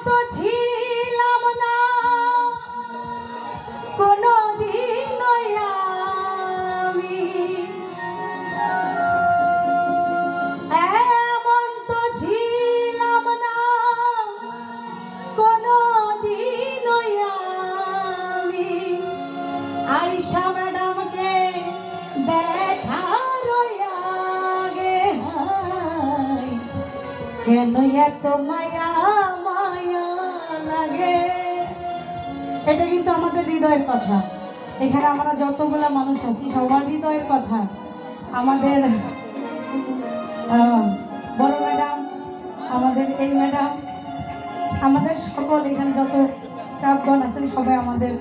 তো ছিলাম না কোনদিন আমি, এমন তো ছিলাম না কোনদিন আমি আয়েশা ম্যাডামকে দেখার আগে। কেন এত মায়া মায়া লাগে? এটা কিন্তু আমাদের হৃদয়ের কথা। এখানে আমরা যতগুলো মানুষ আছি সবার হৃদয়ের কথা। আমাদের বড় ম্যাডাম, আমাদের এই ম্যাডাম, আমাদের সকল এখানে যত স্টাফগণ আছেন সবাই আমাদের